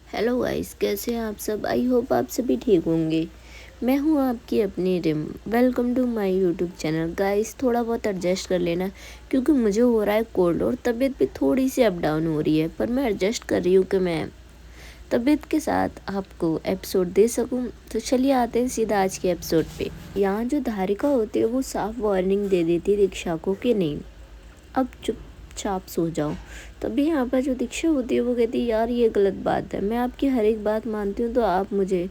Hello guys, कैसे हैं आप सब। आई होप आप सभी ठीक होंगे। मैं हूं आपकी अपनी Rim. Welcome to my YouTube channel. Guys थोड़ा बहुत एडजस्ट कर लेना क्योंकि मुझे हो रहा है कोल्ड और तबीयत भी थोड़ी सी अप डाउन हो रही है, पर मैं एडजस्ट कर रही हूँ कि मैं तबीयत के साथ आपको एपिसोड दे सकूं। तो चलिए आते हैं सीधा आज के एपिसोड पे। यहाँ जो धारिका होती है वो साफ वार्निंग दे देती है दीक्षा को कि नहीं, अब चुपचाप सो जाओ। तभी यहाँ पर जो दीक्षा होती है वो कहती है यार ये गलत बात है, मैं आपकी हर एक बात मानती हूँ तो आप मुझे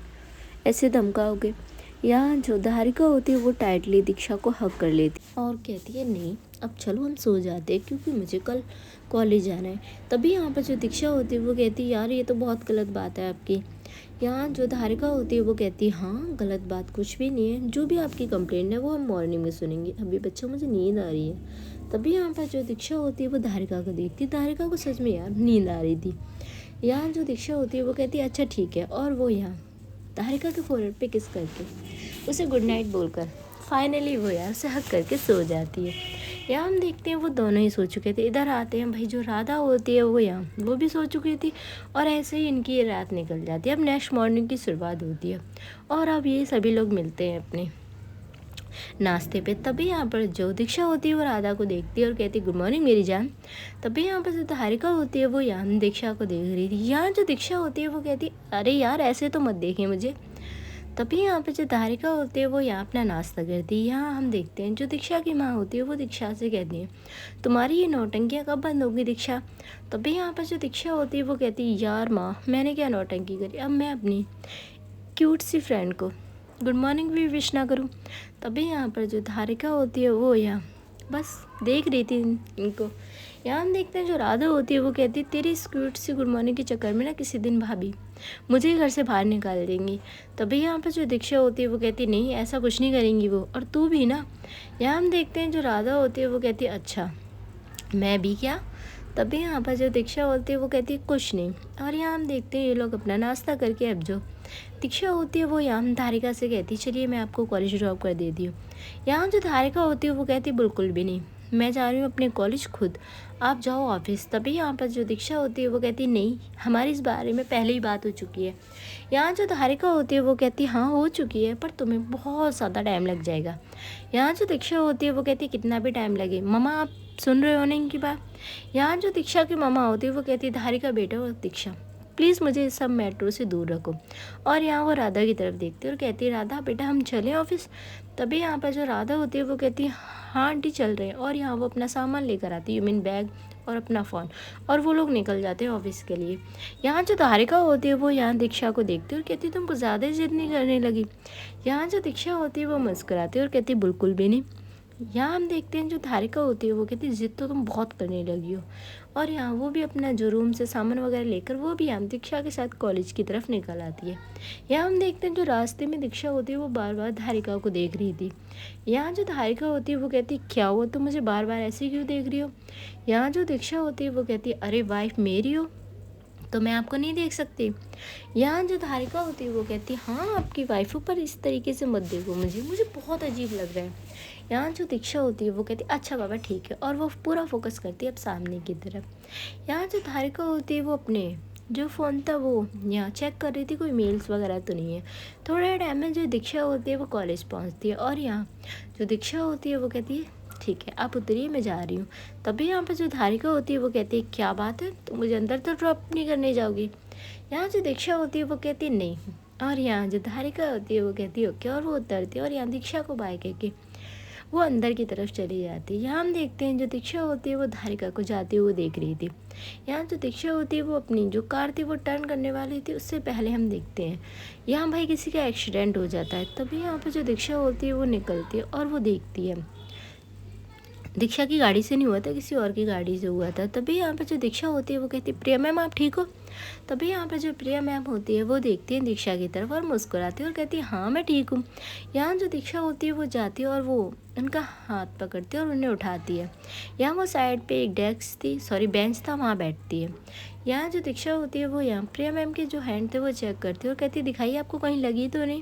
ऐसे धमकाओगे। यहाँ जो धारिका होती है वो टाइटली दीक्षा को हक कर लेती और कहती है नहीं, अब चलो हम सो जाते हैं क्योंकि मुझे कल कॉलेज जाना है। तभी यहाँ पर जो दीक्षा होती है वो कहती है यार ये तो बहुत गलत बात है आपकी। यहाँ जो धारिका होती है वो कहती है हाँ गलत बात कुछ भी नहीं है, जो भी आपकी कंप्लेंट है वो हम मॉर्निंग में सुनेंगे, अभी बच्चा मुझे नींद आ रही है। तभी यहाँ पर जो दीक्षा होती है वो धारिका को देखती है, धारिका को सच में यार नींद आ रही थी। यहाँ जो दीक्षा होती है वो कहती है अच्छा ठीक है, और वो यहाँ धारिका के फोrehead पे किस करके उसे गुड नाइट बोलकर फाइनली वो यार उसे हक करके सो जाती है। यहाँ हम देखते हैं वो दोनों ही सो चुके थे। इधर आते हैं भाई जो राधा होती है वो यहाँ वो भी सो चुकी थी और ऐसे ही इनकी ये रात निकल जाती है। अब नेक्स्ट मॉर्निंग की शुरुआत होती है और अब ये सभी लोग मिलते हैं अपने नाश्ते पे। तभी यहाँ पर जो दीक्षा होती है वो राधा को देखती है और कहती है गुड मॉर्निंग मेरी जान। तभी यहाँ पर जो धारिका होती है वो यहाँ दीक्षा को देख रही थी। यहाँ जो दीक्षा होती है वो कहती अरे यार ऐसे तो मत देखिए मुझे। तभी यहाँ पे जो धारिका होती है वो यहाँ अपना नाश्ता करती है। यहाँ हम देखते हैं जो दीक्षा की माँ होती है वो दीक्षा से कहती है तुम्हारी ये नौटंकियाँ कब बंद होगी दीक्षा। तभी यहाँ पर जो दीक्षा होती है वो कहती है यार माँ मैंने क्या नौटंकी करी, अब मैं अपनी क्यूट सी फ्रेंड को गुड मॉर्निंग भी विश ना करूँ। तभी यहाँ पर जो धारिका होती है वो यहाँ बस देख रही थी इनको। यहाँ हम देखते हैं जो राधा होती है वो कहती है तेरी इस क्यूट सी गुड मॉर्निंग के चक्कर में ना किसी दिन भाभी मुझे घर से बाहर निकाल देंगी। तभी यहाँ पर जो दीक्षा होती है वो कहती है नहीं ऐसा कुछ नहीं करेंगी वो, और तू भी ना। यहाँ हम देखते हैं जो राधा होती है वो कहती है अच्छा मैं भी क्या। तभी यहाँ पर जो दीक्षा होती है वो कहती है कुछ नहीं। और यहाँ हम देखते हैं ये लोग अपना नाश्ता करके अब जो दीक्षा होती है वो यहाँ धारिका से कहती है चलिए मैं आपको कॉलेज ड्रॉप कर देती हूँ। यहाँ जो धारिका होती है वो कहती है बिल्कुल भी नहीं, मैं जा रही हूँ अपने कॉलेज खुद, आप जाओ ऑफिस। तभी यहाँ पर जो दीक्षा होती है वो कहती है नहीं हमारी इस बारे में पहले ही बात हो चुकी है। यहाँ जो धारिका होती है वो कहती है हाँ हो चुकी है पर तुम्हें बहुत ज़्यादा टाइम लग जाएगा। यहाँ जो दीक्षा होती है वो कहती है कितना भी टाइम लगे ममा आप सुन रहे हो ना इनकी बात। यहाँ जो दीक्षा की ममा होती है वो कहती है धारिका बेटा और दीक्षा प्लीज़ मुझे इस सब मैटरों से दूर रखो। और यहाँ वो राधा की तरफ देखती है और कहती है राधा बेटा हम चलें ऑफिस। तभी यहाँ पर जो राधा होती है वो कहती है हाँ आंटी चल रहे हैं। और यहाँ वो अपना सामान लेकर आती है, यू मीन बैग और अपना फ़ोन, और वो लोग निकल जाते हैं ऑफिस के लिए। यहाँ जो धारिका होती है वो यहाँ दीक्षा को देखती है और कहती है तुम कुछ ज़्यादा ही जिद नहीं करने लगी। यहाँ जो दीक्षा होती है वो मुस्कुराती है और कहती है बिल्कुल भी नहीं। यहाँ हम देखते हैं जो धारिका होती है वो कहती है जिद तो तुम बहुत करने लगी हो। और यहाँ वो भी अपना जो रूम से सामान वगैरह लेकर वो भी यहाँ दीक्षा के साथ कॉलेज की तरफ निकल आती है। यहाँ हम देखते हैं जो रास्ते में दीक्षा होती है वो बार बार धारिका को देख रही थी। यहाँ जो धारिका होती है वो कहती है क्या हुआ तुम मुझे बार बार ऐसे क्यों देख रही हो। यहाँ जो दीक्षा होती है वो कहती है अरे वाइफ मेरी हो तो मैं आपको नहीं देख सकती। यहाँ जो धारिका होती है वो कहती है हाँ आपकी वाइफों पर इस तरीके से मत देखो, मुझे मुझे बहुत अजीब लग रहा है। यहाँ जो दीक्षा होती है वो कहती है अच्छा बाबा ठीक है, और वो पूरा फोकस करती है अब सामने की तरफ। यहाँ जो धारिका होती है वो अपने जो फ़ोन था वो यहाँ चेक कर रही थी कोई मेल्स वगैरह तो नहीं है। थोड़े टाइम में जो दीक्षा होती है वो कॉलेज पहुँचती है और यहाँ जो दीक्षा होती है वो कहती है ठीक है आप उतरिए मैं जा रही हूँ। तभी यहाँ पर जो धारिका होती है वो कहती है क्या बात है तो मुझे अंदर तो ड्रॉप नहीं करने जाओगी। यहाँ जो दीक्षा होती है वो कहती है नहीं। और यहाँ जो धारिका होती है वो कहती है ओके, और वो उतरती है और यहाँ दीक्षा को बाय कहके वो अंदर की तरफ चली जाती है। यहाँ हम देखते हैं जो दीक्षा होती है वो धारिका को जाते हुए देख रही थी। यहाँ जो दीक्षा होती है वो अपनी जो कार थी वो टर्न करने वाली थी, उससे पहले हम देखते हैं यहाँ भाई किसी का एक्सीडेंट हो जाता है। तभी यहाँ पर जो दीक्षा होती है वो निकलती है और वो देखती है दीक्षा की गाड़ी से नहीं हुआ था किसी और की गाड़ी से हुआ था। तभी यहाँ पर जो दीक्षा होती है वो कहती है प्रिया मैम आप ठीक हो। तभी यहाँ पर जो प्रिया मैम होती है वो देखती है दीक्षा की तरफ और मुस्कुराती है और कहती है हाँ मैं ठीक हूँ। यहाँ जो दीक्षा होती है वो जाती है और वो उनका हाथ पकड़ती है और उन्हें उठाती है। यहाँ वो साइड पे एक डेस्क थी बेंच था वहाँ बैठती है। यहाँ जो दीक्षा होती है वो यहाँ प्रिया मैम के जो हैंड थे वो चेक करती है और कहती है दिखाइए आपको कहीं लगी तो नहीं।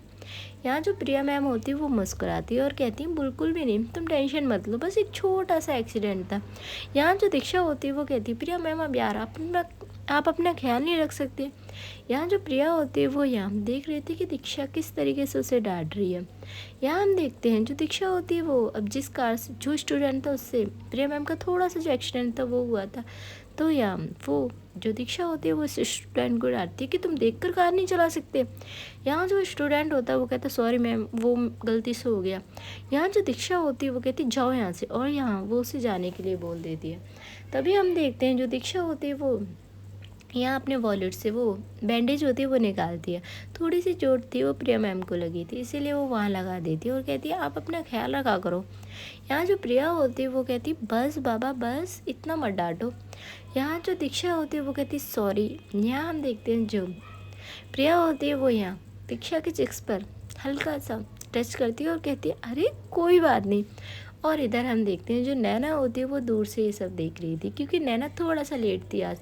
यहाँ जो प्रिया मैम होती है वो मुस्कुराती है और कहती है बिल्कुल भी नहीं तुम टेंशन मत लो बस एक छोटा सा एक्सीडेंट था। यहाँ जो दीक्षा होती है वो कहती है प्रिया मैम अब यार आप आप अपना ख्याल नहीं रख सकते। यहाँ जो प्रिया होती है वो यहाँ हम देख रहे थे कि दीक्षा किस तरीके से उसे डांट रही है। यहाँ हम देखते हैं जो दीक्षा होती है वो अब जिस कार से जो स्टूडेंट था उससे प्रिया मैम का थोड़ा सा जो एक्सीडेंट था वो हुआ था, तो यहाँ वो जो दीक्षा होती है वो इस स्टूडेंट को डांटती है कि तुम देखकर कार नहीं चला सकते। यहाँ जो स्टूडेंट होता है वो कहता है सॉरी मैम वो गलती से हो गया। यहाँ जो दीक्षा होती है वो कहती जाओ यहाँ से, और यहाँ वो उसे जाने के लिए बोल देती है। तभी हम देखते हैं जो दीक्षा होती है वो यहाँ अपने वॉलेट से वो बैंडेज होती है वो निकालती है। थोड़ी सी चोट थी वो प्रिया मैम को लगी थी, इसीलिए वो वहाँ लगा देती है और कहती है आप अपना ख्याल रखा करो। यहाँ जो प्रिया होती है वो कहती है बस बाबा बस इतना मत डांटो। यहाँ जो दीक्षा होती है वो कहती है सॉरी। यहाँ हम देखते हैं जो प्रिया होती है वो यहाँ दीक्षा के चिक्स पर हल्का सा टच करती है और कहती है अरे कोई बात नहीं। और इधर हम देखते हैं जो नैना होती है वो दूर से ये सब देख रही थी क्योंकि नैना थोड़ा सा लेट थी आज।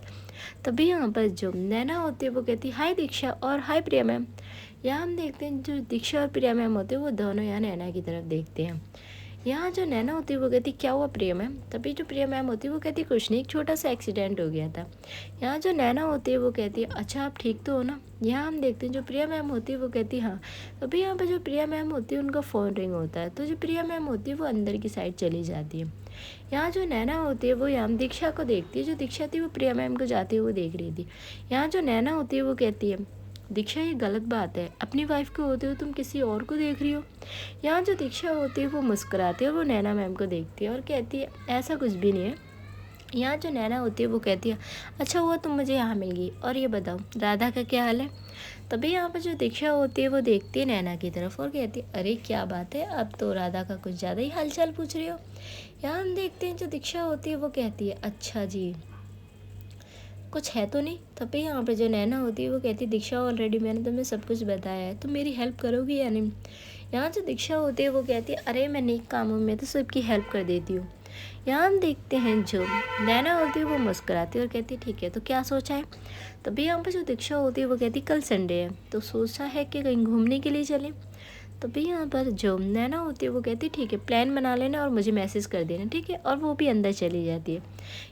तभी यहाँ पर जो नैना होती है वो कहती है हाय दीक्षा और हाय प्रिया मैम। यहाँ हम देखते हैं जो दीक्षा और प्रिया मैम होते हैं वो दोनों यहाँ नैना की तरफ देखते हैं। यहाँ जो नैना होती है वो कहती क्या हुआ प्रिया मैम। तभी जो प्रिया मैम होती है वो कहती कुछ नहीं, एक छोटा सा एक्सीडेंट हो गया था। यहाँ जो नैना होती है वो कहती है अच्छा आप ठीक तो हो ना। यहाँ हम देखते हैं जो प्रिया मैम होती है वो कहती है हाँ। तभी यहाँ पर जो प्रिया मैम होती है उनका फ़ोन रिंग होता है, तो जो प्रिया मैम होती है वो अंदर की साइड चली जाती है। यहाँ जो नैना होती है वो यहाँ दीक्षा को देखती है, जो दीक्षा थी वो प्रिया मैम को जाती हुए देख रही थी। यहाँ जो नैना होती है वो कहती है दीक्षा ये गलत बात है, अपनी वाइफ को होते हो तुम किसी और को देख रही हो। यहाँ जो दीक्षा होती है वो मुस्कुराती है और वो नैना मैम को देखती है और कहती है ऐसा कुछ भी नहीं है। यहाँ जो नैना होती है वो कहती है अच्छा हुआ तुम मुझे यहाँ मिल गई, और ये बताओ राधा का क्या हाल है। तभी यहाँ पर जो दीक्षा होती है वो देखती है नैना की तरफ और कहती है अरे क्या बात है, अब तो राधा का कुछ ज़्यादा ही हालचाल पूछ रही हो। यहाँ हम देखते हैं जो दीक्षा होती है वो कहती है अच्छा जी कुछ है तो नहीं। तभी यहाँ पे जो नैना होती है वो कहती है दीक्षा ऑलरेडी मैंने तुम्हें सब कुछ बताया है, तुम मेरी हेल्प करोगी या नहीं। यहाँ जो दीक्षा होती है वो कहती है अरे मैं नेक कामों में तो सबकी हेल्प कर देती हूँ। यहाँ हम देखते हैं जो नैना होती है वो मुस्कुराती है और कहती है ठीक है तो क्या सोचा है। तभी यहाँ पर जो दीक्षा होती है वो कहती है कल संडे है तो सोचा है कि कहीं घूमने के लिए चलें। तभी यहाँ पर जो नैना होती है वो कहती है ठीक है प्लान बना लेना और मुझे मैसेज कर देना ठीक है, और वो भी अंदर चली जाती है।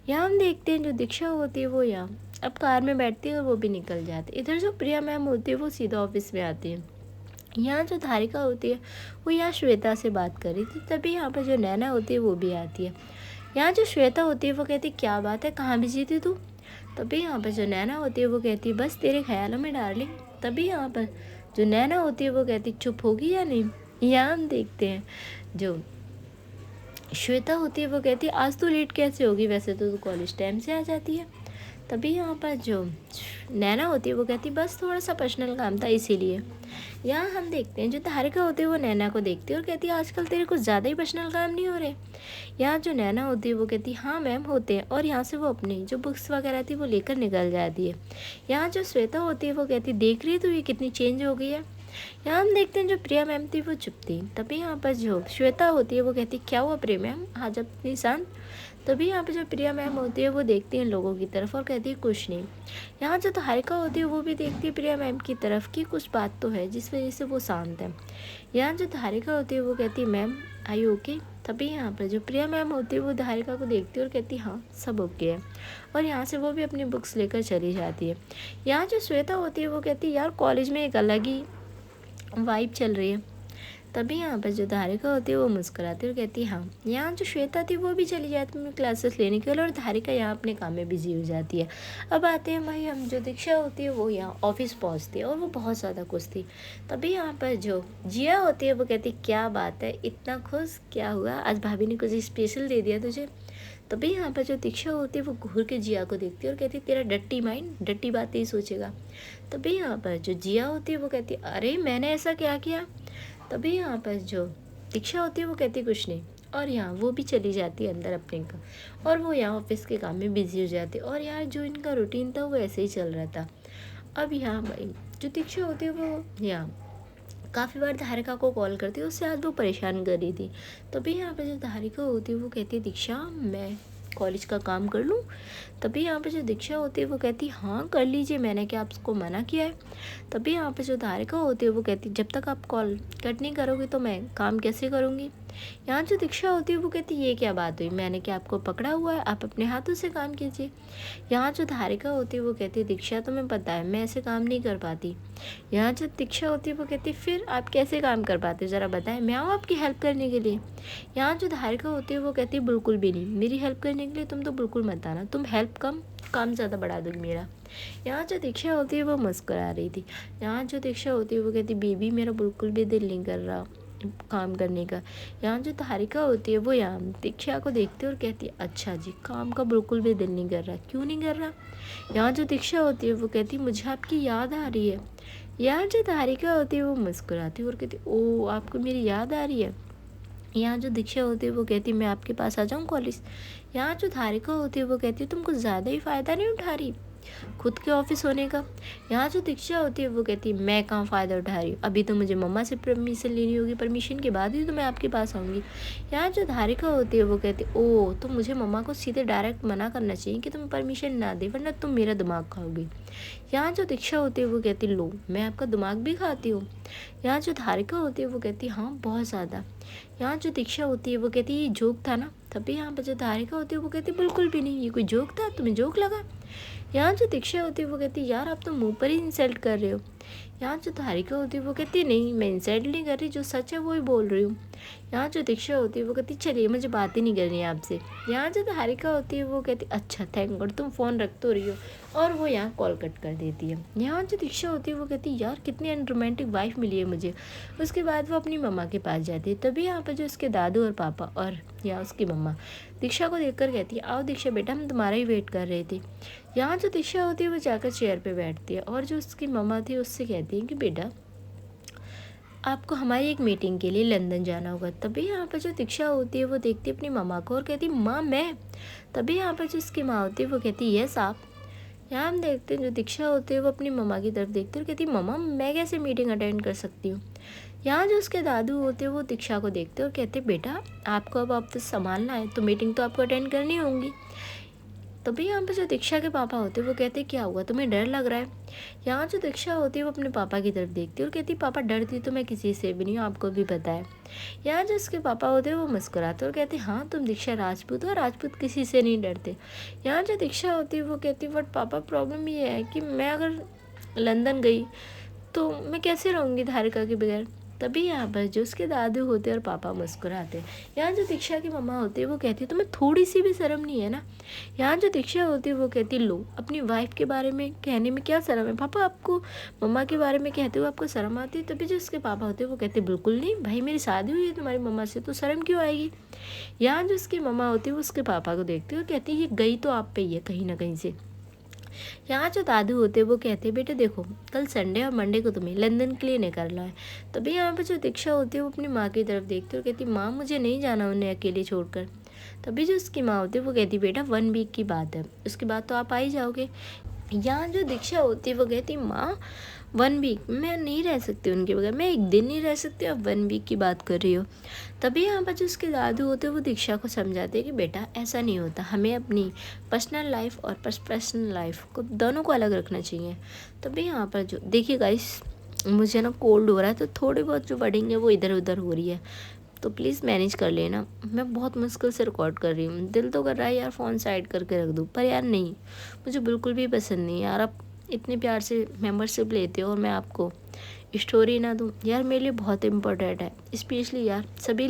यहाँ हम देखते हैं जो दीक्षा होती है वो यहाँ अब कार में बैठती है और वो भी निकल जाती है। इधर जो प्रिया मैम होती है वो सीधा ऑफिस में आती है। यहाँ जो धारिका होती है वो यहाँ श्वेता से बात कर रही थी। तभी यहाँ पर जो नैना होती है वो भी आती है। यहाँ जो श्वेता होती है वो कहती है क्या बात है कहाँ बिजी थी तू। तभी यहाँ पर जो नैना होती है वो कहती है बस तेरे ख्यालों में डार्लिंग। तभी यहाँ पर जो नैना होती है वो कहती चुप होगी या नहीं। यहाँ हम देखते हैं जो श्वेता होती है वो कहती है आज तो लेट कैसे होगी, वैसे तो तू कॉलेज टाइम से आ जाती है। तभी यहाँ पर जो नैना होती है वो कहती बस थोड़ा सा पर्सनल काम था इसीलिए। यहाँ हम देखते हैं जो धारिका होती है वो नैना को देखती है और कहती है आजकल तेरे कुछ ज़्यादा ही पर्सनल काम नहीं हो रहे। यहाँ जो नैना होती है वो कहती है हाँ मैम होते हैं, और यहाँ से वो अपनी जो बुक्स वगैरह थी वो लेकर निकल जाती है। यहाँ जो श्वेता होती है वो कहती है देख रही है तो ये कितनी चेंज हो गई है। यहाँ हम देखते हैं जो प्रिया मैम थी वो चुप थी। तभी यहाँ पर जो श्वेता होती है वो कहती है क्या हुआ प्रिया मैम आज अपनी शांत। तभी यहाँ पे जो प्रिया मैम होती है वो देखती हैं लोगों की तरफ और कहती है कुछ नहीं। यहाँ जो धारिका होती है वो भी देखती है प्रिया मैम की तरफ कि कुछ बात तो है जिस वजह से वो शांत है। यहाँ जो धारिका होती है वो कहती है मैम आई ओके। तभी यहाँ पर जो प्रिया मैम होती है वो धारिका को देखती है और कहती है हाँ सब ओके है, और यहाँ से वो भी अपनी बुक्स लेकर चली जाती है। यहाँ जो श्वेता होती है वो कहती है यार कॉलेज में एक अलग ही वाइब चल रही है। तभी यहाँ पर जो धारिका होती है वो मुस्कुराती है और कहती है हाँ। यहाँ जो श्वेता थी वो भी चली जाती है अपनी क्लासेस लेने के लिए और धारिका यहाँ अपने काम में बिजी हो जाती है। अब आते हैं भाई हम जो दीक्षा होती है वो यहाँ ऑफिस पहुँचती है और वो बहुत ज़्यादा खुश थी। तभी यहाँ पर जो जिया होती है वो कहती है क्या बात है इतना खुश, क्या हुआ आज भाभी ने कुछ स्पेशल दे दिया तुझे। तभी यहाँ पर जो दीक्षा होती है वो घूर के जिया को देखती है और कहती है तेरा डट्टी माइंड डट्टी बातें ही सोचेगा। तभी यहाँ पर जो जिया होती है वो कहती है अरे मैंने ऐसा क्या किया। तभी यहाँ पर जो दीक्षा होती है वो कहती कुछ नहीं, और यहाँ वो भी चली जाती है अंदर अपने का, और वो यहाँ ऑफिस के काम में बिजी हो जाती है। और यार जो इनका रूटीन था वो ऐसे ही चल रहा था। अब यहाँ भाई जो दीक्षा होती है वो यहाँ काफ़ी बार धारिका को कॉल करती है, उससे आज वो परेशान कर रही थी। तभी यहाँ पर जो धारिका होती है वो कहती है दीक्षा मैं कॉलेज का काम कर लूँ। तभी यहाँ पे जो दीक्षा होती है वो कहती है हाँ कर लीजिए, मैंने क्या आपको मना किया है। तभी यहाँ पे जो धारिका होती है वो कहती है जब तक आप कॉल कट नहीं करोगे तो मैं काम कैसे करूँगी। यहाँ जो दीक्षा होती है वो कहती है ये क्या बात हुई, मैंने क्या आपको पकड़ा हुआ है, आप अपने हाथों से काम कीजिए। यहाँ जो धारिका होती है वो कहती है दीक्षा तुम्हें पता है मैं ऐसे काम नहीं कर पाती। यहाँ जो दीक्षा होती है वो कहती है फिर आप कैसे काम कर पाते ज़रा बताएं, मैं आऊँ आपकी हेल्प करने के लिए। यहाँ जो धारिका होती है वो कहती है बिल्कुल भी नहीं, मेरी हेल्प करने के लिए तुम तो बिल्कुल मत आना, तुम हेल्प कम काम ज़्यादा बढ़ा दोगी मेरा। यहाँ जो दीक्षा होती है वो मुस्कुरा रही थी। यहाँ जो दीक्षा होती है वो कहती बेबी मेरा बिल्कुल भी दिल नहीं कर रहा काम करने का। यहाँ जो धारिका होती है वो यहाँ दीक्षा को देखती है और कहती है अच्छा जी, काम का बिल्कुल भी दिल नहीं कर रहा, क्यों नहीं कर रहा। यहाँ जो दीक्षा होती है वो कहती है मुझे आपकी याद आ रही है। यहाँ जो धारिका होती है वो मुस्कुराती है और कहती है ओ आपको मेरी याद आ रही है। यहाँ जो दीक्षा होती है वो कहती है मैं आपके पास आ जाऊँ कॉलेज। यहाँ जो धारिका होती है वो कहती है तुम कुछ ज़्यादा ही फ़ायदा नहीं उठा रही खुद के ऑफिस होने का। यहाँ जो दीक्षा होती है वो कहती है मैं कहाँ फ़ायदा उठा रही हूँ, अभी तो मुझे मम्मा से परमिशन लेनी होगी, परमिशन के बाद ही तो मैं आपके पास आऊँगी। यहाँ जो धारिका होती है वो कहती है ओ तो मुझे मम्मा को सीधे डायरेक्ट मना करना चाहिए कि तुम परमिशन ना दे वरना तुम मेरा दिमाग खाओगी। यहाँ जो दीक्षा होती है वो कहती है लो मैं आपका दिमाग भी खाती हूँ। यहाँ जो धारिका होती है वो कहती है हाँ बहुत ज़्यादा। यहाँ जो दीक्षा होती है वो कहती है ये जोक था ना, तभी यहाँ पर जो धारिका होती है वो कहती है बिल्कुल भी नहीं, ये कोई जोक था, तुम्हें जोक लगा। यहाँ जो दीक्षा होती है वो कहती है यार आप तो मुंह पर ही इंसल्ट कर रहे हो। यहाँ जो धारिका होती है वो कहती है नहीं मैं इंसल्ट नहीं कर रही, जो सच है वो ही बोल रही हूँ। यहाँ जो दीक्षा होती है वो कहती है चलिए मुझे बात ही नहीं करनी है आपसे। यहाँ जो धारिका होती है वो कहती है अच्छा थैंक गॉड तुम फ़ोन रख तो रही हो, और वो यहाँ कॉल कट कर देती है। यहाँ जो दीक्षा होती है वो कहती है यार कितनी अनरोमांटिक वाइफ मिली है मुझे। उसके बाद वो अपनी मम्मा के पास जाती है, तभी यहाँ पर जो उसके दादू और पापा और यहाँ उसकी मम्मा दीक्षा को देखकर कहती है आओ दीक्षा बेटा हम तुम्हारा ही वेट कर रहे थे। यहाँ जो दीक्षा होती है वो जाकर चेयर पे बैठती है और जो उसकी मम्मा थी उससे कहती है कि बेटा आपको हमारी एक मीटिंग के लिए लंदन जाना होगा। तभी यहाँ पर जो दीक्षा होती है वो देखती है अपनी मम्मा को और कहती है माँ मैं। तभी यहाँ पर जो उसकी माँ होती है वो कहती है यस आप। यहाँ हम देखते हैं जो दीक्षा होती है वो अपनी मम्मा की तरफ देखती है और कहती है मम्मा मैं कैसे मीटिंग अटेंड कर सकती हूँ। यहाँ जो उसके दादू होते हैं वो दीक्षा को देखते हैं और कहते हैं बेटा आपको अब ऑफिस संभालना है तो मीटिंग तो आपको अटेंड करनी होगी। तभी यहाँ पे जो दीक्षा के पापा होते हैं वो कहते हैं क्या हुआ तुम्हें डर लग रहा है। यहाँ जो दीक्षा होती है वो अपने पापा की तरफ देखती है और कहती है पापा डरती तो मैं किसी से भी नहीं हूँ, आपको भी पता है। यहाँ जो उसके पापा होते हैं वो मुस्कुराते और कहते हैं हाँ तुम दीक्षा राजपूत हो और राजपूत किसी से नहीं डरते। यहाँ जो दीक्षा होती है वो कहती है बट पापा प्रॉब्लम ये है कि मैं अगर लंदन गई तो मैं कैसे रहूँगी धारिका के बगैर। तभी यहाँ पर जो उसके दादू होते हैं और पापा मुस्कुराते हैं। यहाँ जो दीक्षा की मम्मा होती है वो कहती है तुम्हें थोड़ी सी भी शर्म नहीं है ना। यहाँ जो दीक्षा होती है वो कहती है लो अपनी वाइफ के बारे में कहने में क्या शर्म है, पापा आपको मम्मा के बारे में कहते हुए आपको शर्म आती है। तभी जो उसके पापा होते हैं वो कहते हैं बिल्कुल नहीं भाई मेरी शादी हुई है तुम्हारी मम्मा से तो शर्म क्यों आएगी। यहाँ जो उसकी मम्मा होती है वो उसके पापा को देखती है और कहती है ये गई तो आप पे ही है कहीं ना कहीं से। यहाँ जो दादू होते हैं वो कहते हैं बेटे देखो कल संडे और मंडे को तुम्हें लंदन के लिए निकलना है। तभी यहाँ पर जो दीक्षा होती है वो अपनी माँ की तरफ देखती है और कहती माँ मुझे नहीं जाना उन्हें अकेले छोड़कर। तभी जो उसकी माँ होती है वो कहती बेटा 1 वीक की बात है, उसके बाद तो आप आ ही जाओगे। यहाँ जो दीक्षा होती है वो कहती माँ 1 वीक मैं नहीं रह सकती उनके बगैर, मैं एक दिन नहीं रह सकती, अब 1 वीक की बात कर रही हो। तभी यहाँ पर जो उसके दादू होते हैं वो दीक्षा को समझाते हैं कि बेटा ऐसा नहीं होता, हमें अपनी पर्सनल लाइफ और प्रोफेशनल लाइफ को दोनों को अलग रखना चाहिए। तभी यहाँ पर जो देखिए गाइस मुझे ना कोल्ड हो रहा है तो थोड़ी बहुत जो वर्डिंग है वो इधर उधर हो रही है तो प्लीज़ मैनेज कर लेना। मैं बहुत मुश्किल से रिकॉर्ड कर रही हूँ, दिल तो कर रहा है यार फ़ोन साइड करके रख दूँ पर यार नहीं, मुझे बिल्कुल भी पसंद नहीं यार। आप इतने प्यार से मेंबरशिप लेते हो और मैं आपको स्टोरी ना दूँ यार, मेरे लिए बहुत इम्पोर्टेंट है। स्पेशली यार सभी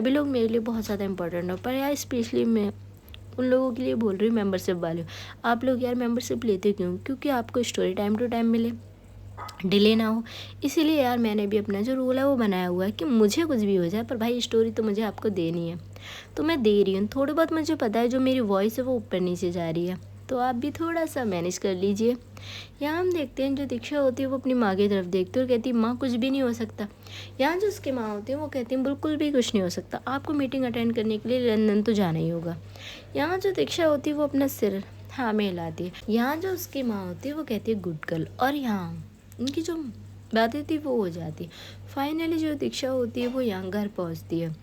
लोग मेरे लिए बहुत ज़्यादा इम्पोर्टेंट हो, पर यार स्पेशली मैं उन लोगों के लिए बोल रही हूँ मेंबरशिप वाले। आप लोग यार मेंबरशिप लेते क्यों? क्योंकि आपको स्टोरी टाइम टू टाइम मिले, डिले ना हो। इसीलिए यार मैंने भी अपना जो रूल है वो बनाया हुआ है कि मुझे कुछ भी हो जाए पर भाई स्टोरी तो मुझे आपको देनी है, तो मैं दे रही हूँ। थोड़ा बहुत मुझे पता है जो मेरी वॉइस है वो ऊपर नीचे जा रही है, तो आप भी थोड़ा सा मैनेज कर लीजिए। यहाँ हम देखते हैं जो दीक्षा होती है वो अपनी माँ की तरफ देखती है और कहती है माँ कुछ भी नहीं हो सकता। यहाँ जो उसकी माँ होती है वो कहती है बिल्कुल भी कुछ नहीं हो सकता, आपको मीटिंग अटेंड करने के लिए लंदन तो जाना ही होगा। यहाँ जो दीक्षा होती है वो अपना सिर हाँ में हिलाती है। यहाँ जो उसकी माँ होती है वो कहती है गुड गर्ल, और यहाँ उनकी जो बातें थी वो हो जाती। फाइनली जो दीक्षा होती है वो यहाँ घर पहुँचती है।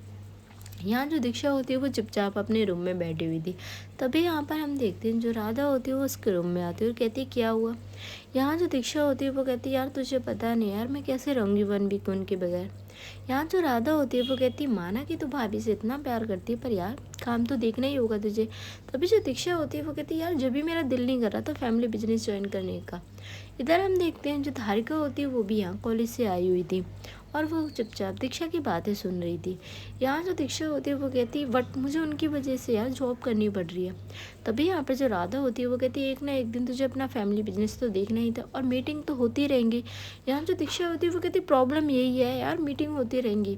यहाँ जो दीक्षा होती है वो चुपचाप अपने रूम में बैठी हुई थी। तभी यहाँ पर हम देखते हैं जो राधा होती है वो उसके रूम में आती है और कहती है क्या हुआ। यहाँ जो दीक्षा होती है वो कहती है यार तुझे पता नहीं यार मैं कैसे रहूँगी 1 वीक उनके बगैर। यहाँ जो राधा होती है वो कहती माना कि तू भाभी से इतना प्यार करती है, पर यार काम तो देखना ही होगा तुझे। तभी जो दीक्षा होती है वो कहती है यार जब भी मेरा दिल नहीं कर रहा था फैमिली बिजनेस ज्वाइन करने का। इधर हम देखते हैं जो धारिका होती है वो भी यहाँ कॉलेज से आई हुई थी और वो चुपचाप दीक्षा की बातें सुन रही थी। यहाँ जो दीक्षा होती है वो कहती है बट मुझे उनकी वजह से यार जॉब करनी पड़ रही है। तभी यहाँ पर जो राधा होती है वो कहती है एक ना एक दिन तुझे अपना फैमिली बिजनेस तो देखना ही था और मीटिंग तो होती रहेंगी। यहाँ जो दीक्षा होती है वो कहती प्रॉब्लम यही है यार मीटिंग होती रहेंगी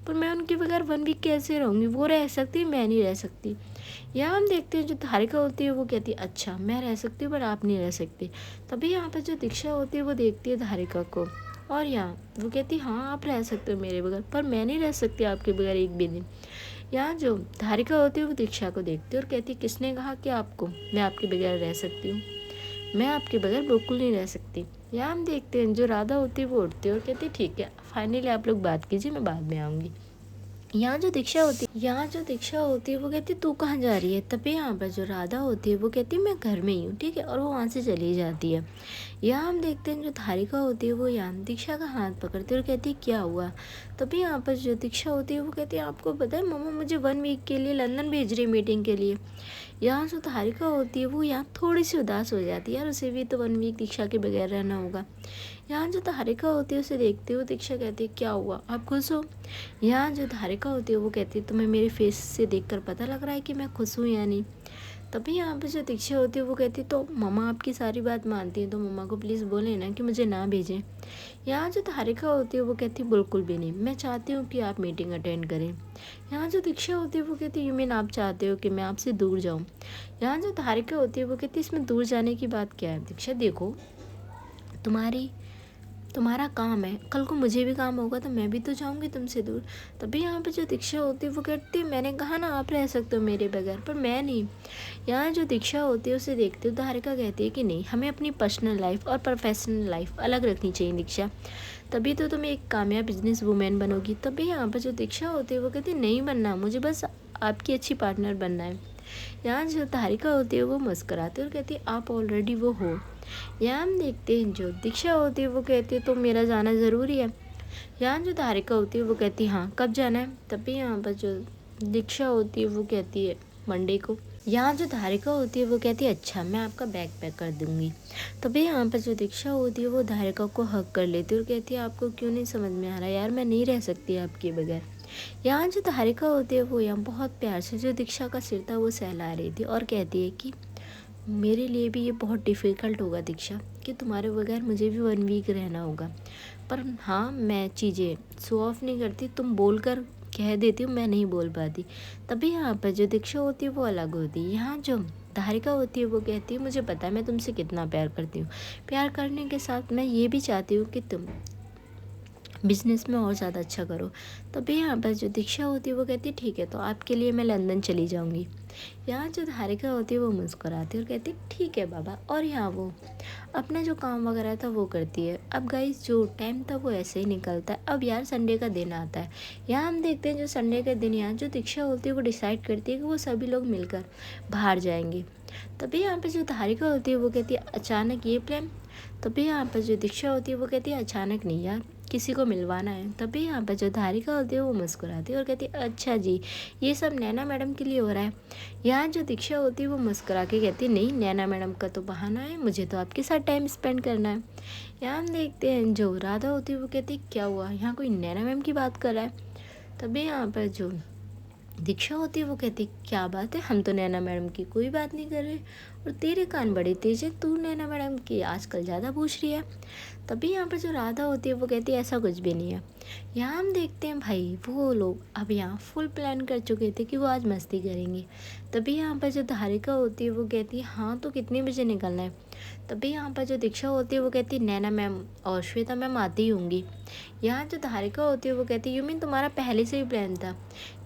पर मैं उनके बगैर 1 वीक कैसे रहूँगी, वो रह सकती मैं नहीं रह सकती। यहाँ हम देखते हैं जो धारिका होती है वो कहती है अच्छा मैं रह सकती हूँ पर आप नहीं रह सकते। तभी यहाँ पर जो दीक्षा होती है वो देखती है धारिका को और यहाँ वो कहती हाँ आप रह सकते हो मेरे बगैर पर मैं नहीं रह सकती आपके बगैर एक भी दिन। यहाँ जो धारिका होती है वो दीक्षा को देखती है और कहती है किसने कहा कि आपको मैं आपके बगैर रह सकती हूँ, मैं आपके बगैर बिल्कुल नहीं रह सकती। यहाँ हम देखते हैं जो राधा होती है वो उठती है और कहती है ठीक है फाइनली आप लोग बात कीजिए मैं बाद में आऊँगी। यहाँ जो दीक्षा होती है वो कहती है तू कहाँ जा रही है। तभी यहाँ पर जो राधा होती है वो कहती है मैं घर में ही हूँ, ठीक है, और वो वहाँ से चली जाती है। यहाँ हम देखते हैं जो धारिका होती है वो यहाँ दीक्षा का हाथ पकड़ती है और कहती है क्या हुआ। तभी यहाँ पर जो दीक्षा होती है वो कहती है आपको पता है मम्मा मुझे 1 वीक के लिए लंदन भेज रही है मीटिंग के लिए। यहाँ जो धारिका होती है वो यहाँ थोड़ी सी उदास हो जाती है यार उसे भी तो 1 वीक दीक्षा के बगैर रहना होगा। यहाँ जो धारिका होती है उसे देखते हुए दीक्षा कहती है क्या हुआ आप खुश हो। यहाँ जो धारिका होती है वो कहती है तुम्हें मेरे फेस से देखकर पता लग रहा है कि मैं खुश हूँ या नहीं। तभी यहाँ पे जो दीक्षा होती है वो कहती है तो मम्मा आपकी सारी बात मानती हैं तो मम्मा को प्लीज़ बोले ना कि मुझे ना भेजें। यहाँ जो धारिका होती है वो कहती है बिल्कुल भी नहीं, मैं चाहती हूँ कि आप मीटिंग अटेंड करें। यहाँ जो दीक्षा होती है वो कहती है यू मीन आप चाहते हो कि मैं आपसे दूर जाऊँ। यहाँ जो धारिका होती है वो कहती है इसमें दूर जाने की बात क्या है। दीक्षा देखो तुम्हारा काम है, कल को मुझे भी काम होगा तो मैं भी तो जाऊंगी तुमसे दूर। तभी यहाँ पे जो दीक्षा होती है वो कहती है मैंने कहा ना आप रह सकते हो मेरे बगैर पर मैं नहीं। यहाँ जो दीक्षा होती है उसे देखते हो धारिका कहती है कि नहीं हमें अपनी पर्सनल लाइफ और प्रोफेशनल लाइफ अलग रखनी चाहिए दीक्षा, तभी तो तुम एक कामयाब बिजनेस वूमेन बनोगी। तभी यहाँ पर जो दीक्षा होती है वो कहती है नहीं बनना, मुझे बस आपकी अच्छी पार्टनर बनना है। यहाँ जो धारिका होती है वो मुस्कुराती है और कहती है आप ऑलरेडी वो हो। यहाँ हम देखते हैं जो दीक्षा होती है वो कहती है तो मेरा जाना ज़रूरी है। यहाँ जो धारिका होती है वो कहती है हाँ कब जाना है। तभी यहाँ पर जो दीक्षा होती है वो कहती है मंडे को। यहाँ जो धारिका होती है वो कहती है अच्छा मैं आपका बैग पैक कर दूँगी। तभी यहाँ पर जो दीक्षा होती है वो धारिका को हक कर लेती है और कहती है आपको क्यों नहीं समझ में आ रहा यार मैं नहीं रह सकती आपके बगैर। यहाँ जो धारिका होती है वो यहाँ बहुत प्यार से जो दीक्षा का सिर था वो सहला रही थी और कहती है कि मेरे लिए भी ये बहुत डिफ़िकल्ट होगा दीक्षा कि तुम्हारे बगैर मुझे भी 1 वीक रहना होगा, पर हाँ मैं चीज़ें शो ऑफ नहीं करती, तुम बोल कर कह देती हूँ मैं नहीं बोल पाती। तभी यहाँ पर जो दीक्षा होती है वो अलग होती है। यहाँ जो धारिका होती है वो कहती है मुझे पता है मैं तुमसे कितना प्यार करती हूँ, प्यार करने के साथ मैं ये भी चाहती हूँ कि तुम बिज़नेस में और ज़्यादा अच्छा करो। तभी यहाँ पर जो दीक्षा होती है वो कहती है ठीक है तो आपके लिए मैं लंदन चली जाऊँगी। यहाँ जो धारिका होती है वो मुस्कुराती है और कहती है ठीक है बाबा, और यहाँ वो अपना जो काम वगैरह था वो करती है। अब गाइस जो टाइम था वो ऐसे ही निकलता है। अब यार संडे का दिन आता है। यहाँ हम देखते हैं जो संडे का दिन यहाँ जो दीक्षा होती है वो डिसाइड करती है कि वो सभी लोग मिलकर बाहर जाएंगे। तभी यहाँ पर जो धारिका होती है वो कहती है अचानक ये प्लान। तभी यहाँ पर जो दीक्षा होती है वो कहती है अचानक नहीं यार किसी को मिलवाना है। तभी यहाँ पर जो धारिका होती है वो मुस्कुराती है और कहती है अच्छा जी ये सब नैना मैडम के लिए हो रहा है। यहाँ जो दीक्षा होती है वो मुस्कुरा के कहती है नहीं नैना मैडम का तो बहाना है, मुझे तो आपके साथ टाइम स्पेंड करना है। यहाँ हम देखते हैं जो राधा होती है वो कहती है क्या हुआ यहाँ कोई नैना मैम की बात कर रहा है। तभी यहाँ पर जो दीक्षा होती है वो कहती क्या बात है, हम तो नैना मैडम की कोई बात नहीं कर रहे, और तेरे कान बड़े तेज है, तू नैना मैडम की आजकल ज़्यादा पूछ रही है। तभी यहाँ पर जो राधा होती है वो कहती है ऐसा कुछ भी नहीं है। यहाँ हम देखते हैं भाई वो लोग अब यहाँ फुल प्लान कर चुके थे कि वो आज मस्ती करेंगे। तभी यहाँ पर जो धारिका होती है वो कहती है हाँ तो कितने बजे निकलना है। तभी यहाँ पर जो दीक्षा होती है वो कहती है नैना मैम और श्वेता मैम आती ही होंगी। यहाँ जो धारिका होती है वो कहती है यू मीन तुम्हारा पहले से ही प्लान था।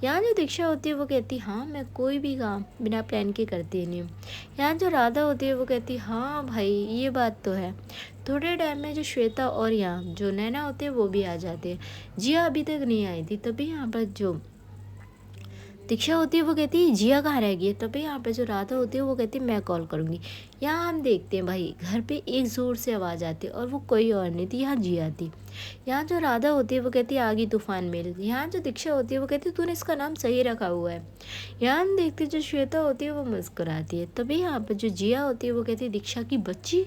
यहाँ जो दीक्षा होती है वो कहती है हाँ मैं कोई भी काम बिना प्लान के करती नहीं हूँ। यहाँ जो राधा होती है वो कहती है हाँ भाई ये बात तो है। थोड़े टाइम में जो श्वेता और यहाँ जो नैना होते हैं वो भी आ जाते हैं। जिया अभी तक नहीं आई थी। तभी यहाँ पर जो दीक्षा होती है वो कहती है जिया कहाँ रह गई है। तभी यहाँ पे जो राधा होती है वो कहती है मैं कॉल करूँगी। यहाँ हम देखते हैं भाई घर पे एक ज़ोर से आवाज़ आती है और वो कोई और नहीं थी, यहाँ जिया थी। यहाँ जो राधा होती है वो कहती है आ गई तूफान मेल। यहाँ जो दीक्षा होती है वो कहती है तूने इसका नाम सही रखा हुआ है। यहाँ हम देखते हैं जो श्वेता होती है वो मुस्कुराती है। तभी यहाँ पर जो जिया होती है वो कहती है दीक्षा की बच्ची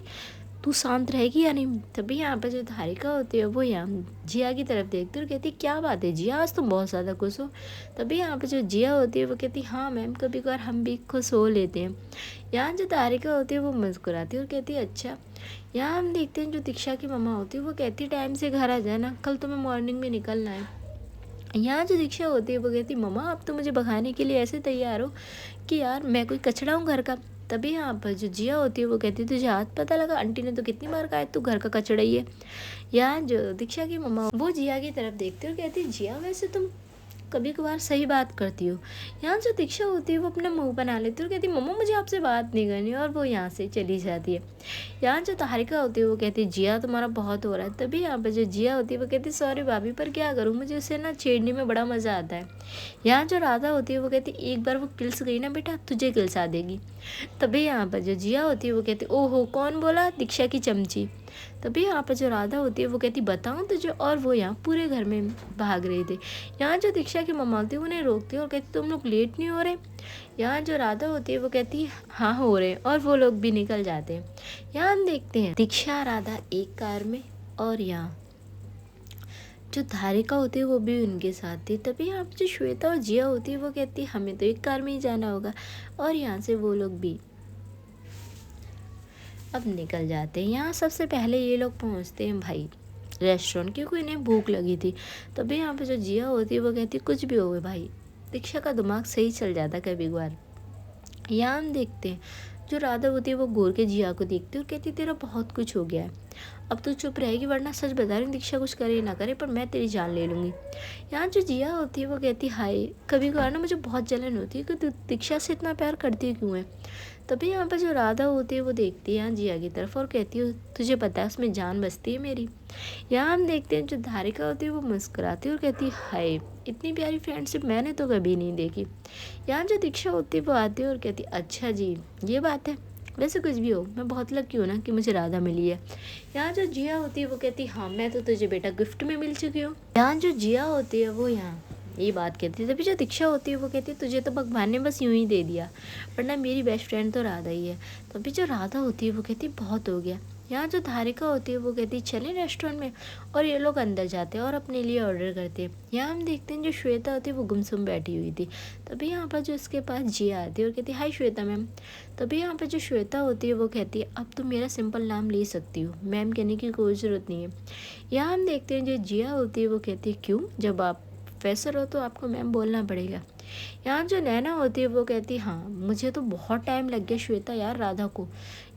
तू शांत रहेगी या नहीं। तभी यहाँ पर जो धारिका होती है वो यहाँ जिया की तरफ देखती है और कहती है क्या बात है जिया, आज तुम बहुत ज़्यादा खुश हो। तभी यहाँ पर जो जिया होती है वो कहती है हाँ मैम, कभी कभार हम भी खुश हो लेते हैं। यहाँ जो धारिका होती है वो मुस्कुराती है और कहती है अच्छा। यहाँ हम देखते हैं जो दीक्षा की मम्मा होती है वो कहती है टाइम से घर आ जाना, कल तुम्हें मॉर्निंग में निकलना है। यहाँ जो दीक्षा होती है वो कहती मम्मा आप तो मुझे भगाने के लिए ऐसे तैयार हो कि यार मैं कोई कचड़ा हूँ घर का। तभी यहाँ पर जो जिया होती है वो कहती है तुझे आज पता लगा, आंटी ने तो कितनी बार कहा है तू घर का कचड़ा ही है। यहाँ जो दीक्षा की मम्मा वो जिया की तरफ देखती है और कहती है जिया वैसे तुम कभी कभार सही बात करती हो। यहाँ जो दीक्षा होती है वो अपना मुंह बना लेती है और कहती है मम्मा मुझे आपसे बात नहीं करनी, और वो यहाँ से चली जाती है। यहाँ जो तारिका होती है वो कहती है जिया तुम्हारा बहुत हो रहा है। तभी यहाँ पर जो जिया होती है वो कहती है सॉरी भाभी पर क्या करूँ, मुझे उसे ना छेड़ने में बड़ा मज़ा आता है। यहाँ जो राधा होती है वो कहती है एक बार वो किल्स गई ना बेटा तुझे किल्सा देगी। तभी यहाँ पर जो जिया होती है वो कहती है ओहो कौन बोला, दीक्षा की चमची। तभी यहाँ पर जो राधा होती है वो कहती बताऊँ तुझे, और वो यहाँ पूरे घर में भाग रहे थे। यहाँ जो दीक्षा की मम्मा होती है उन्हें रोकती है और कहती तुम लोग लेट नहीं हो रहे। यहाँ जो राधा होती है वो कहती हाँ हो रहे हैं, और वो लोग भी निकल जाते हैं। यहाँ हम देखते हैं दीक्षा राधा एक कार में और यहाँ जो धारिका होती है वो भी उनके साथ थी। तभी यहाँ पर जो श्वेता और जिया होती है वो कहती है हमें तो एक कार में ही जाना होगा, और यहाँ से वो लोग भी अब निकल जाते हैं। यहाँ सबसे पहले ये लोग पहुँचते हैं भाई रेस्टोरेंट, क्योंकि इन्हें भूख लगी थी। तभी यहाँ पे जो जिया होती है वो कहती है कुछ भी हो गए भाई, दीक्षा का दिमाग सही चल जाता कभी कभार। यहाँ हम देखते हैं जो राधा होती है वो घूर के जिया को देखती है और कहती है तेरा बहुत कुछ हो गया है, अब तो चुप रहेगी वरना सच बता रही हूँ दीक्षा कुछ करे ना करे पर मैं तेरी जान ले लूँगी। यहाँ जो जिया होती है वो कहती हाय कभी कभार ना मुझे बहुत जलन होती है कि तू दीक्षा से इतना प्यार करती क्यों है। तभी यहाँ पर जो राधा होती है वो देखती है यहाँ जिया की तरफ और कहती है तुझे पता है उसमें जान बसती है मेरी। यहाँ हम देखते हैं जो धारिका होती है वो मुस्कुराती है और कहती है हाय इतनी प्यारी फ्रेंडशिप मैंने तो कभी नहीं देखी। यहाँ जो दीक्षा होती है वो आती है और कहती है अच्छा जी ये बात है, वैसे कुछ भी हो मैं बहुत लकी हूँ ना कि मुझे राधा मिली है। यहाँ जो जिया होती है वो कहती है हाँ मैं तो तुझे बेटा गिफ्ट में मिल चुकी हूँ। यहाँ जो जिया होती है वो यहाँ ये बात कहती है। तभी जो दीक्षा होती है वो कहती है तुझे तो भगवान ने बस यूं ही दे दिया, वरना मेरी बेस्ट फ्रेंड तो राधा ही है। तभी जो राधा होती है वो कहती है बहुत हो गया। यहाँ जो धारिका होती है वो कहती है चलें रेस्टोरेंट में, और ये लोग अंदर जाते हैं और अपने लिए ऑर्डर करते हैं। यहाँ हम देखते हैं जो श्वेता होती है वो गुमसुम बैठी हुई थी। तभी यहाँ पर जो इसके पास जिया आती है और कहती है हाय श्वेता मैम। तभी यहाँ पर जो श्वेता होती है वो कहती है अब तुम मेरा सिंपल नाम ले सकती हो, मैम कहने की कोई ज़रूरत नहीं है। यहाँ हम देखते हैं जो जिया होती है वो कहती है क्यों, जब आप प्रोफेसर हो तो आपको मैम बोलना पड़ेगा। यहाँ जो नैना होती है वो कहती है हाँ मुझे तो बहुत टाइम लग गया श्वेता यार राधा को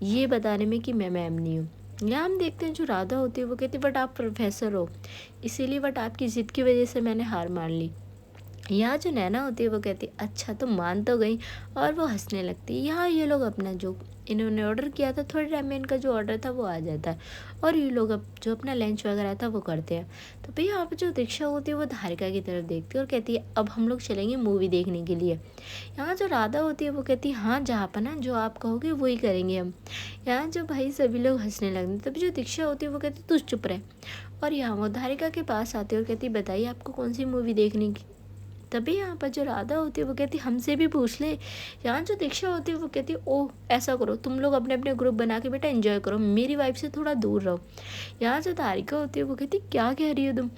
ये बताने में कि मैं मैम नहीं हूँ। यहाँ हम देखते हैं जो राधा होती है वो कहती है बट आप प्रोफेसर हो इसीलिए, बट आपकी ज़िद की वजह से मैंने हार मान ली। यहाँ जो नैना होती है वो कहती है अच्छा तो मान तो गई, और वो हंसने लगती है। यहाँ ये लोग अपना जो इन्होंने ऑर्डर किया था थोड़े टाइम में इनका जो ऑर्डर था वो आ जाता है, और ये लोग अब जो अपना लंच वगैरह था वो करते हैं। तो भाई यहाँ पर जो दीक्षा होती है वो धारिका की तरफ देखती है और कहती है अब हम लोग चलेंगे मूवी देखने के लिए। यहाँ जो राधा होती है वो कहती है हाँ जहाँ पर ना जो आप कहोगे वही करेंगे हम। यहाँ जो भाई सभी लोग हंसने लगते तभी जो दीक्षा होती है वो कहती है तू चुप रहे, और यहाँ वो धारिका के पास आती है और कहती है बताइए आपको कौन सी मूवी देखने की। तभी यहाँ पर जो राधा होती है वो कहती है हमसे भी पूछ ले। यहाँ जो दीक्षा होती है वो कहती है ओह ऐसा करो तुम लोग अपने अपने ग्रुप बना के बेटा एंजॉय करो, मेरी वाइफ से थोड़ा दूर रहो। यहाँ जो तारिका होती है वो कहती है क्या कह रही हो तुम।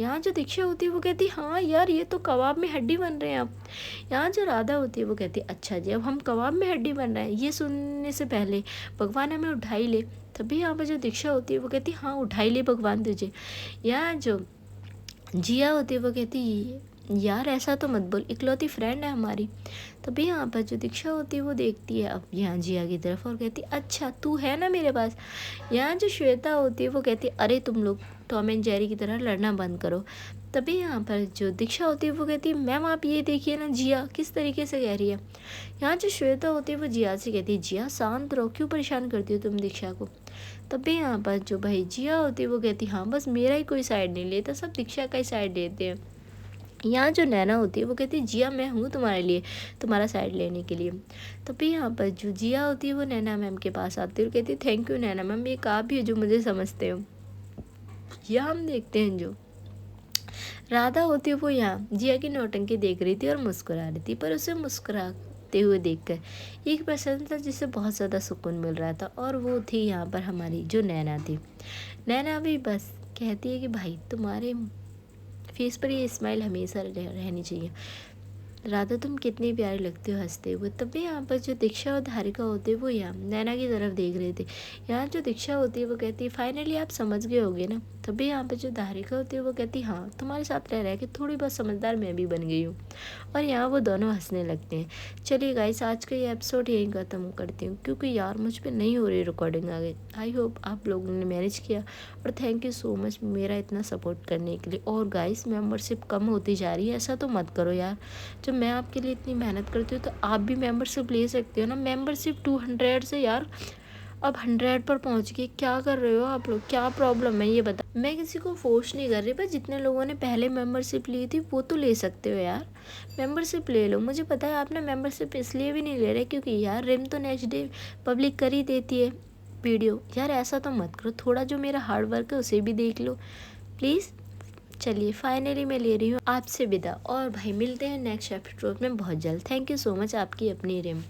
यहाँ जो दीक्षा होती है वो कहती है हाँ यार ये तो कबाब में हड्डी बन रहे हैं अब। यहाँ जो राधा होती है वो कहती है अच्छा जी अब हम कबाब में हड्डी बन रहे हैं, ये सुनने से पहले भगवान हमें उठा ही ले। तभी यहाँ पर जो दीक्षा होती है वो कहती है हाँ उठा ही ले भगवान तुझे। यहाँ जो जिया होती है वो कहती है यार ऐसा तो मत बोल, इकलौती फ्रेंड है हमारी। तभी यहाँ पर जो दीक्षा होती है वो देखती है अब यहाँ जिया की तरफ और कहती है अच्छा तू है ना मेरे पास। यहाँ जो श्वेता होती है वो कहती है अरे तुम लोग टॉम एंड जेरी की तरह लड़ना बंद करो। तभी यहाँ पर जो दीक्षा होती है वो कहती है मैम आप ये देखिए ना जिया किस तरीके से कह रही है। यहाँ जो श्वेता होती है वो जिया से कहती है जिया शांत रहो, क्यों परेशान करती हो तुम दीक्षा को। तभी यहाँ पर जो भाई जिया होती है वो कहती है हाँ बस मेरा ही कोई साइड नहीं लेता, सब दीक्षा का ही साइड लेते हैं। यहाँ जो नैना होती है वो कहती है जिया मैं हूँ तुम्हारे लिए, तुम्हारा साइड लेने के लिए। तभी यहाँ पर जो जिया होती है वो नैना मैम के पास आती है और कहती है थैंक यू नैना मैम, एक आप ही हो जो मुझे समझते हो। यहाँ हम देखते हैं जो राधा होती है वो यहाँ जिया की नौटंकी देख रही थी और मुस्कुरा रही थी, पर उसे मुस्कुराते हुए देखकर एक पर्सन था जिससे बहुत ज़्यादा सुकून मिल रहा था, और वो थी यहाँ पर हमारी जो नैना थी। नैना भी बस कहती है कि भाई तुम्हारे फेस पर ये स्माइल हमेशा रहनी चाहिए। राधा तुम कितनी प्यारी लगती हो हंसते हुए। तभी यहाँ पर जो दीक्षा और धारिका होते हैं वो यहाँ नैना की तरफ देख रहे थे। यहाँ जो दीक्षा होती है वो कहती है फाइनली आप समझ गए होगे ना। तभी यहाँ पर जो धारिका होती है वो कहती है हाँ तुम्हारे साथ रह के थोड़ी बहुत समझदार मैं भी बन गई हूँ। और यहाँ वो दोनों हंसने लगते हैं। चलिए गाइस आज का ये एपिसोड यहीं ख़त्म करती हूँ, क्योंकि यार मुझ पर नहीं हो रही रिकॉर्डिंग आगे। आई होप आप लोगों ने मैनेज किया, और थैंक यू सो मच मेरा इतना सपोर्ट करने के लिए। और गाइस मेंबरशिप कम होती जा रही है, ऐसा तो मत करो यार। जब मैं आपके लिए इतनी मेहनत करती हूँ तो आप भी मेंबरशिप ले सकते हो ना। मेंबरशिप 200 से यार अब 100 पर पहुँच गए। क्या कर रहे हो आप लोग, क्या प्रॉब्लम है ये बता। मैं किसी को फोर्स नहीं कर रही, पर जितने लोगों ने पहले मेंबरशिप ली थी वो तो ले सकते हो यार। मेंबरशिप ले लो। मुझे पता है आपने मेंबरशिप इसलिए भी नहीं ले रहे क्योंकि यार रिम तो नेक्स्ट डे पब्लिक कर ही देती है वीडियो। यार ऐसा तो मत करो, थोड़ा जो मेरा हार्ड वर्क है उसे भी देख लो प्लीज़। चलिए फाइनली मैं ले रही हूँ आपसे विदा, और भाई मिलते हैं नेक्स्ट एपिसोड में बहुत जल्द। थैंक यू सो मच आपकी अपनी रिम।